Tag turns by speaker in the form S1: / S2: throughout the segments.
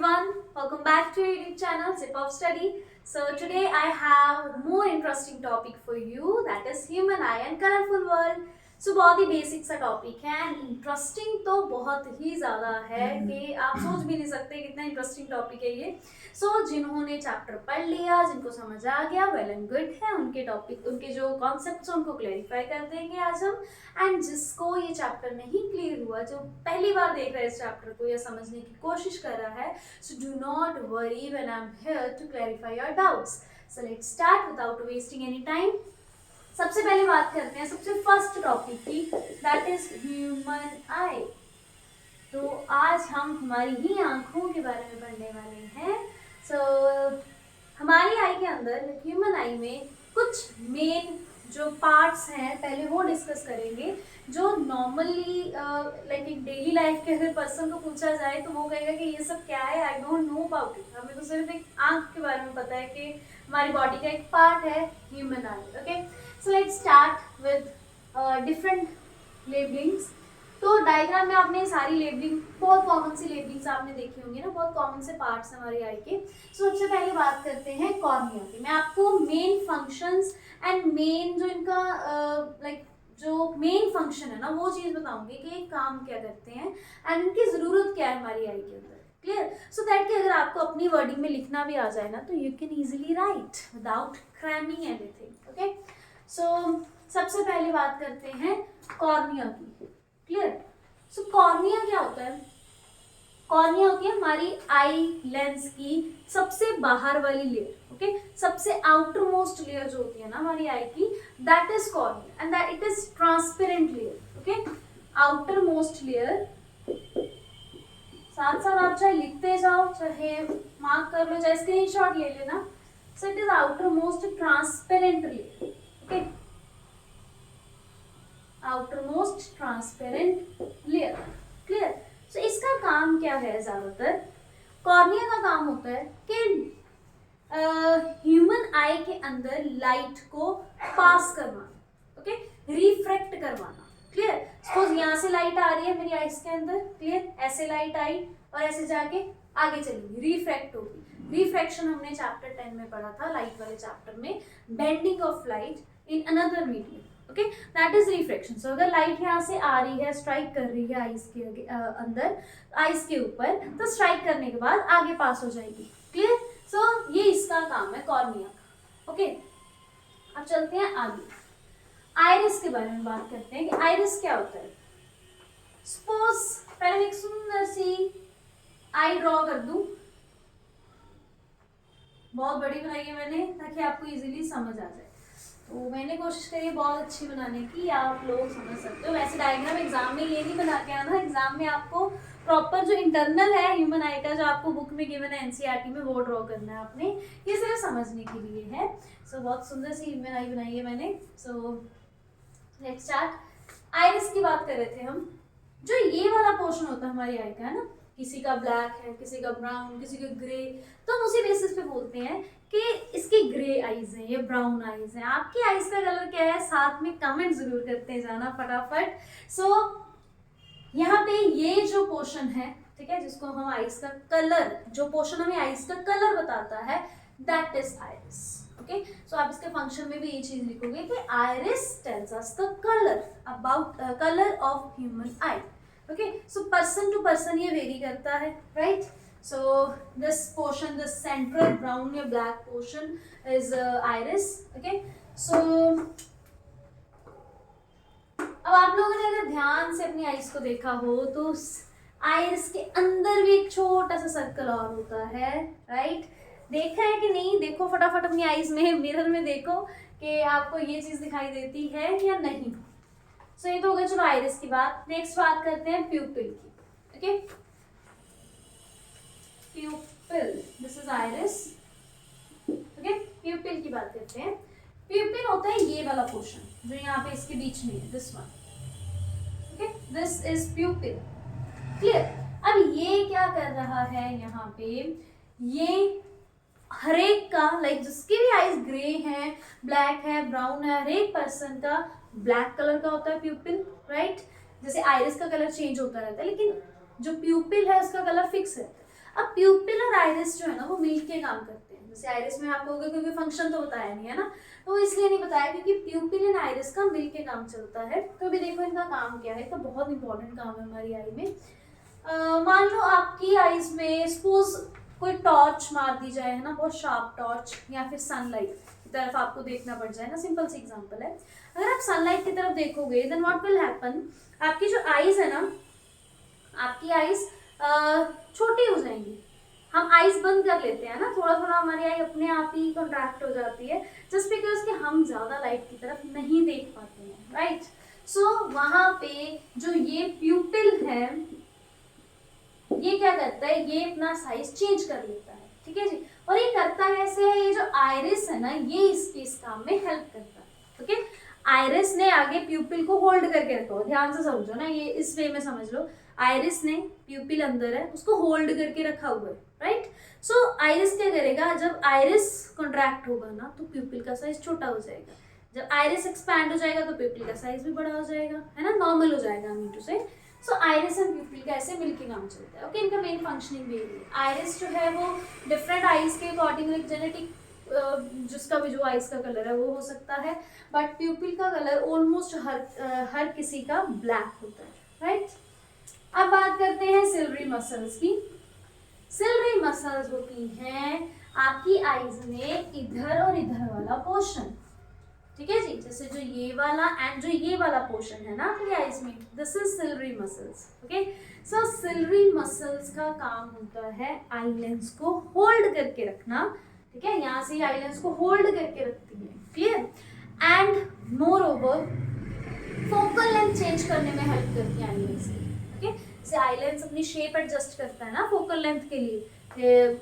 S1: everyone, welcome back to your YouTube channel Zip of Study. So today I have more interesting topic for you, that is human eye and colorful world. So बहुत ही basic सा topic है and interesting तो बहुत ही ज़्यादा है कि आप सोच भी नहीं सकते कितना इंटरेस्टिंग टॉपिक है ये. सो जिन्होंने चैप्टर पढ़ लिया, जिनको समझ आ गया, वेल एंड गुड है. उनके टॉपिक, उनके जो कॉन्सेप्ट्स हैं उनको क्लेरिफाई कर देंगे आज हम. एंड जिसको ये चैप्टर नहीं क्लियर हुआ, जो पहली बार देख रहा है इस चैप्टर को या समझने की कोशिश कर रहा है, so do not worry when I am here to clarify your doubts. So let's start without wasting any time. सबसे पहले बात करते हैं सबसे फर्स्ट टॉपिक की, दैट इज ह्यूमन आई. तो आज हम हमारी ही आंखों के बारे में पढ़ने वाले हैं. सो हमारी आई के अंदर, ह्यूमन आई में कुछ मेन जो पार्ट्स हैं पहले वो डिस्कस करेंगे. जो नॉर्मली लाइक एक डेली लाइफ के अगर पर्सन को पूछा जाए तो वो कहेगा कि ये सब क्या है, I don't know about it. हमें तो सिर्फ एक आंख के बारे में पता है कि हमारी बॉडी का एक पार्ट है human eye. Okay, so let's start with different labellings. तो डायग्राम में आपने सारी लेबलिंग, बहुत कॉमन सी लेबलिंग्स आपने देखी होंगी ना, बहुत कॉमन से पार्ट्स हमारी आई के. सो सबसे पहले बात करते हैं कॉर्निया की. मैं आपको मेन फंक्शंस एंड मेन जो इनका लाइक जो मेन फंक्शन है ना वो चीज़ बताऊंगी कि ये काम क्या करते हैं एंड इनकी ज़रूरत क्या है हमारी आई के अंदर. क्लियर? सो दैट कि अगर आपको अपनी वर्डिंग में लिखना भी आ जाए ना तो you can easily write without cramming anything. Okay, so सबसे पहले बात करते हैं कॉर्निया की. क्लियर? सो कॉर्निया क्या होता है? कॉर्निया होती है हमारी आई लेंस की सबसे बाहर वाली लेयर. ओके, सबसे आउटर मोस्ट लेयर जो होती है ना हमारी आई की, that is cornea and that it is transparent layer. Okay, outer most layer. साथ साथ आप चाहे लिखते जाओ, चाहे मार्क कर लो, चाहे स्क्रीनशॉट ले लेना. So it is outermost transparent layer. Okay, outermost transparent layer. Clear? So इसका काम क्या है? ज्यादातर कॉर्निया का काम होता है कि ह्यूमन आई के अंदर लाइट को पास करवाना. ओके, रिफ्रैक्ट करवाना. क्लियर? सपोज यहाँ से लाइट आ रही है मेरी आईज के अंदर. क्लियर? ऐसे लाइट आई और ऐसे जाके आगे चलेगी, रिफ्रैक्ट होगी. रिफ्रैक्शन हमने चैप्टर 10 में पढ़ा था, लाइट वाले चैप्टर में, bending of light in another medium. Okay, that is refraction. So अगर लाइट यहाँ से आ रही है, स्ट्राइक कर रही है आइस के अंदर, आइस के ऊपर, तो स्ट्राइक करने के बाद आगे पास हो जाएगी. क्लियर? सो ये इसका काम है कॉर्निया का. ओके, अब चलते हैं आगे. आइरिस के बारे में बात करते हैं कि आइरिस क्या होता है. सपोज पहले एक सुंदर सी आई ड्रॉ कर दूं. बहुत बड़ी बनाई है मैंने ताकि आपको इजीली समझ आ जाए. तो मैंने कोशिश करी है बहुत अच्छी बनाने की, आप लोग समझ सकते हो. वैसे डायग्राम एग्जाम में ये नहीं बना के आना, एग्जाम में आपको प्रॉपर जो इंटरनल है ह्यूमन आई का, जो आपको बुक में गिवन है एनसीईआरटी में, वो ड्रॉ करना है आपने. ये सिर्फ समझने के लिए है. सो बहुत सुंदर सी ह्यूमन आई बनाई है मैंने. सो लेट्स स्टार्ट. आइरिस की बात कर रहे थे हम. जो ये वाला पोर्शन होता है हमारी आई का, है ना, किसी का ब्लैक है, किसी का ब्राउन, किसी का ग्रे, तो हम उसी बेसिस पे बोलते हैं कि इसकी ग्रे आईज है, ये ब्राउन आईज है. आपकी आईज का कलर क्या है? साथ में कमेंट जरूर करते जाना फटाफट. सो यहाँ पे ये जो पोर्शन है, ठीक है, जिसको हम आईज का कलर, जो पोर्शन हमें आईज का कलर बताता है, that is iris. Okay, so आप इसके फंक्शन में भी ये चीज लिखोगे कि iris tells us the colour about colour of human eye. Okay, so person to person ये वेरी करता है, right? So this portion, the central brown या black portion is iris. Okay, so अब आप लोगों ने अगर ध्यान से अपनी आइज को देखा हो तो आइरिस के अंदर भी एक छोटा सा सर्कल और होता है, राइट? देखा है कि नहीं? देखो फटाफट अपनी आइज में, मिरर में देखो कि आपको ये चीज दिखाई देती है या नहीं. सो ये तो हो गया चलो आइरिस की बात. नेक्स्ट बात करते हैं प्यूपिल की. Okay, प्यूपिल, this is iris. Okay, प्यूपिल की बात करते हैं. प्यूपिल होता है ये वाला पोर्शन जो यहाँ पे इसके बीच में है, this one. Okay, this is प्यूपिल. Clear? अब ये क्या कर रहा है यहाँ पे? ये हरेक का, लाइक जिसकी भी आईज ग्रे है, ब्लैक है, ब्राउन है, हरेक पर्सन का ब्लैक कलर का होता है प्यूपिल, राइट? जैसे आइरिस का कलर चेंज होता रहता है, लेकिन जो प्यूपिल है उसका कलर फिक्स है. अब प्यूपिल और आइरिस जो है ना वो मिलके काम करते हैं। जैसे आइरिस में आपको क्योंकि फंक्शन तो बताया नहीं है ना, तो इसलिए नहीं बताया क्योंकि प्यूपिल एंड आइरिस का मिलके काम चलता है। तो अभी देखो इनका काम क्या है, तो बहुत इंपॉर्टेंट काम है हमारी आई में। मान लो आपकी आईज में सपोज कोई टॉर्च मार दी जाए है ना, बहुत शार्प टॉर्च, या फिर सनलाइट की तरफ आपको देखना पड़ जाए ना, सिंपल सी एग्जांपल है। अगर आप सनलाइट की तरफ देखोगे देन व्हाट विल हैपन, आपकी जो आईज है ना, आपकी आईज छोटी हो जाएंगी। हम आईज बंद कर लेते हैं ना, थोड़ा थोड़ा हमारी आई अपने आप ही कॉन्ट्रैक्ट हो जाती है, जस्ट बिकॉज कि हम ज्यादा लाइट की तरफ नहीं देख पाते हैं, राइट। सो वहां पे जो ये प्यूपिल है ये क्या करता है, ये अपना साइज चेंज कर लेता है, ठीक है जी। और ये करता कैसे है, ये जो आइरिस है ना ये इस काम में हेल्प करता है, ओके। आइरिस ने आगे प्यूपिल को होल्ड करके रखा हो, ध्यान से समझो ना, ये इस वे में समझ लो। आइरिस ने प्यूपिल अंदर है उसको होल्ड करके रखा हुआ है, राइट। सो आइरिस क्या करेगा, जब आइरिस कॉन्ट्रैक्ट होगा ना तो प्यूपिल का साइज छोटा हो जाएगा, जब आइरिस एक्सपैंड हो जाएगा तो प्यूपिल का साइज भी बड़ा हो जाएगा, है ना, नॉर्मल हो जाएगा, आई मीन टू से। सो आइरिस एंड प्यूपिल का ऐसे मिलके काम चलता है, ओके। इनका मेन फंक्शनिंग भी है। आइरिस जो है वो डिफरेंट आइज के अकॉर्डिंग जेनेटिक जिसका भी जो आइज का कलर है वो हो सकता है, बट प्यूपिल का कलर ऑलमोस्ट हर किसी का ब्लैक होता है, राइट। अब बात करते हैं सिल्वरी मसल्स की। सिल्वरी मसल्स होती हैं आपकी आईज में इधर और इधर वाला पोर्शन, ठीक है जी। जैसे जो ये वाला एंड जो ये वाला पोर्शन है ना आपकी आईज में, this is silvery muscles, okay. So silvery muscles का काम होता है आई लेंस को होल्ड करके रखना, ठीक है। यहाँ से आई लेंस को होल्ड करके रखती है, clear. And more over focal length change करने में हेल्प करती है आई लेंस की, ओके। जैसे आई लेंस अपनी शेप एडजस्ट करता है ना फोकल लेंथ के लिए,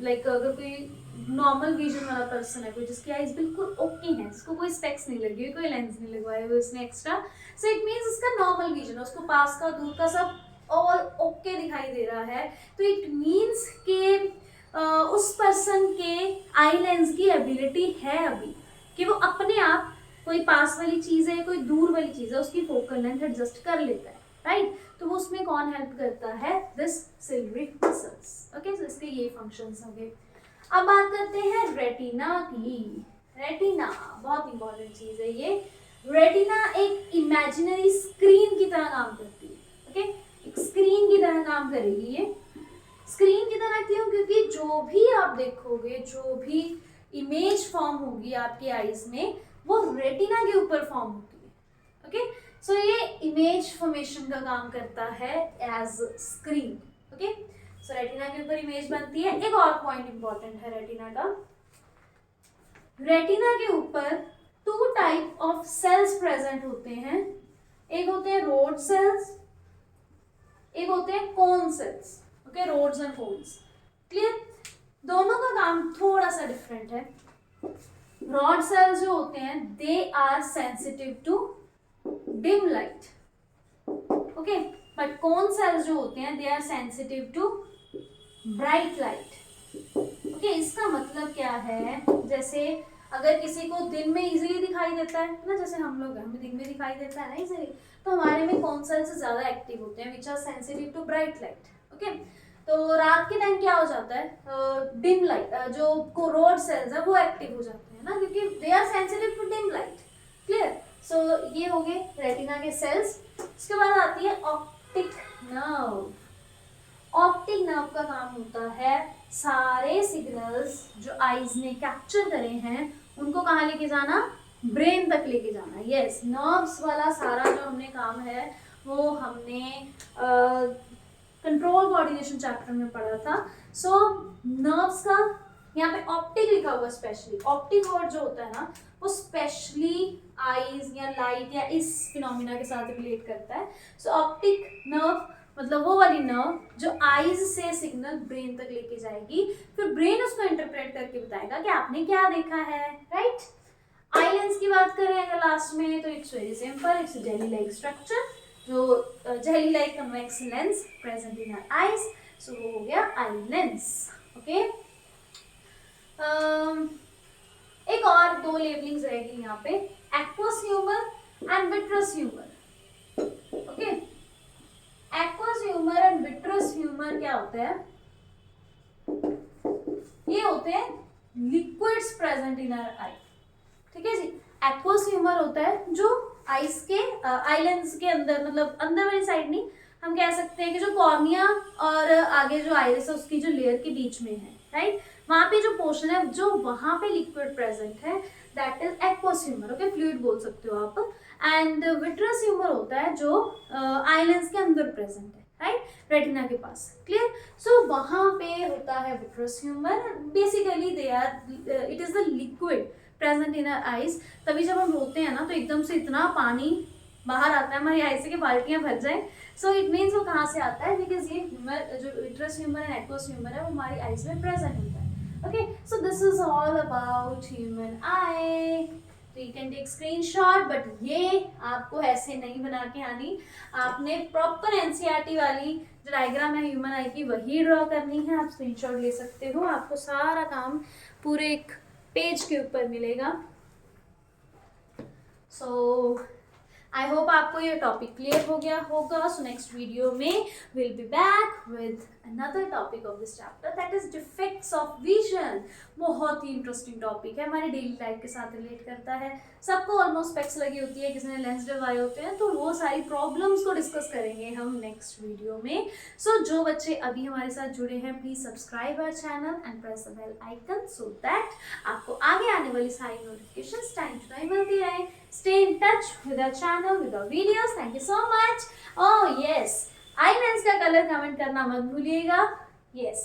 S1: लाइक अगर कोई नॉर्मल विजन वाला पर्सन है, कोई जिसकी आईज बिल्कुल ओके है, इसको कोई स्पेक्स नहीं लगी हुई, कोई लेंस नहीं लगवाया हुआ इसने एक्स्ट्रा, सो इट मींस इसका नॉर्मल विजन, उसको पास का दूर का सब ऑल ओके दिखाई दे रहा है, तो इट मींस के उस पर्सन के आई लेंस की एबिलिटी है अभी कि वो अपने आप कोई पास वाली चीज है कोई दूर वाली चीज है उसकी फोकल लेंथ एडजस्ट कर लेता है, राइट। तो वो उसमें कौन हेल्प करता है, दिस सिल्वरी मसल्स, ओके। सो इसके ये फंक्शंस हो गए। अब बात करते हैं रेटिना की। रेटिना बहुत इंपॉर्टेंट चीज है ये। रेटिना एक इमेजिनरी स्क्रीन की तरह काम करती है, ओके। एक स्क्रीन की तरह काम करेगी ये। स्क्रीन की तरह क्यों, क्योंकि जो भी आप देखोगे, जो भी इमेज फॉर्म होगी आपकी आईज में वो रेटिना के ऊपर फॉर्म होती है, ओके। सो ये इमेज फॉर्मेशन का काम करता है as screen, okay. So retina के ऊपर इमेज बनती है। एक और पॉइंट इंपॉर्टेंट है रेटिना का, रेटिना के ऊपर two type of cells present होते हैं, एक होते हैं रोड सेल्स, एक होते हैं cone cells, okay, rods and cones, clear. दोनों का काम थोड़ा सा डिफरेंट है। रॉड सेल्स जो होते हैं they are sensitive to dim light, okay, but cone cells जो होते हैं they are sensitive to bright light, okay. इसका मतलब क्या है, जैसे अगर किसी को दिन में इजीली दिखाई देता है ना, जैसे हम लोग हमें दिन में दिखाई देता है ना इजीली, तो हमारे में कौन सेल्स ज्यादा एक्टिव होते हैं, which are sensitive to bright light, okay. तो रात के टाइम क्या हो जाता है, डिम लाइट जो रोड सेल्स है वो एक्टिव हो जाते हैं ना, क्योंकि they are sensitive to dim light, clear. So ये हो गए रेटिना के सेल्स। उसके बाद आती है ऑप्टिक नर्व। ऑप्टिक नर्व का काम होता है सारे सिग्नल्स जो आईज ने कैप्चर करे हैं उनको कहाँ लेके जाना, ब्रेन तक लेके जाना। यस, नर्व्स वाला सारा जो हमने काम है वो हमने कंट्रोल कोऑर्डिनेशन चैप्टर में पढ़ा था। सो नर्व्स का यहाँ पे ऑप्टिक लिखा हुआ, स्पेशली ऑप्टिक वर्ड जो होता है ना वो स्पेशली आईज या लाइट या इस फिनोमिना के साथ रिलेट करता है। सो ऑप्टिक नर्व मतलब वो वाली नर्व जो आईज से सिग्नल ब्रेन तक लेके जाएगी, फिर ब्रेन उसको इंटरप्रेट करके बताएगा कि आपने क्या देखा है, राइट। आई लेंस की बात करें अगर लास्ट में, तो it's very simple, it's jelly like structure, जो jelly like convex lens present in our eyes. So वो हो गया आई लेंस, ओके। एक और दो लेबलिंग्स रहेगी यहाँ पे, aqueous humour and vitreous humour, okay. Aqueous humour and vitreous humour क्या होता है, ये होते हैं लिक्विड्स प्रेजेंट इन आवर आई, ठीक है जी। एक्वस ह्यूमर होता है जो आइस के आईलेंस के अंदर, मतलब अंदर वाली साइड नहीं, हम कह सकते हैं कि जो कॉर्निया और आगे जो आइरिस है उसकी जो लेयर के बीच में है, राइट, वहां पे जो पोर्शन है जो वहां पे लिक्विड प्रेजेंट है, that is aqueous humour, okay, fluid बोल सकते हो आप। एंड विट्रस ह्यूमर होता है जो आइलेंस के अंदर प्रेजेंट है, राइट, रेटिना के पास, क्लियर। सो वहां पे होता है vitreous humour. Basically they are, it is the liquid present in our eyes. तभी जब हम रोते हैं ना तो एकदम से इतना पानी बाहर आता है हमारी आई से कि बाल्टियां भर जाए। सो इट मीन्स वो कहाँ से आता है, बिकॉज ये ह्यूमर जो vitreous humour and aqueous humour है वो हमारी आईज में प्रेजेंट होता है, okay. So this is all about human eye. तो you can take screenshot, but ये आपको ऐसे नहीं बना के आनी, आपने प्रॉपर एनसीईआरटी वाली जो डायग्राम है ह्यूमन आई की वही ड्रॉ करनी है। आप स्क्रीनशॉट ले सकते हो, आपको सारा काम पूरे एक पेज के ऊपर मिलेगा। सो आई होप आपको ये टॉपिक क्लियर हो गया होगा। सो नेक्स्ट वीडियो में will be back with another topic of this chapter, that is defects of vision. बहुत ही इंटरेस्टिंग टॉपिक है, हमारी डेली लाइफ के साथ रिलेट करता है। सबको ऑलमोस्ट स्पेक्स लगी होती है, किसी ने लेंस डलवाए होते हैं, तो वो सारी प्रॉब्लम्स को डिस्कस करेंगे हम नेक्स्ट वीडियो में। सो जो बच्चे अभी हमारे साथ जुड़े हैं, please subscribe our channel and press the bell icon so that आपको आगे आने वाली सारी नोटिफिकेशंस टाइम टू टाइम मिलती रहे। Stay in touch with our channel, with our videos. Thank you so much. Oh yes, eye lens का colour comment करना मत भूलिएगा। Yes.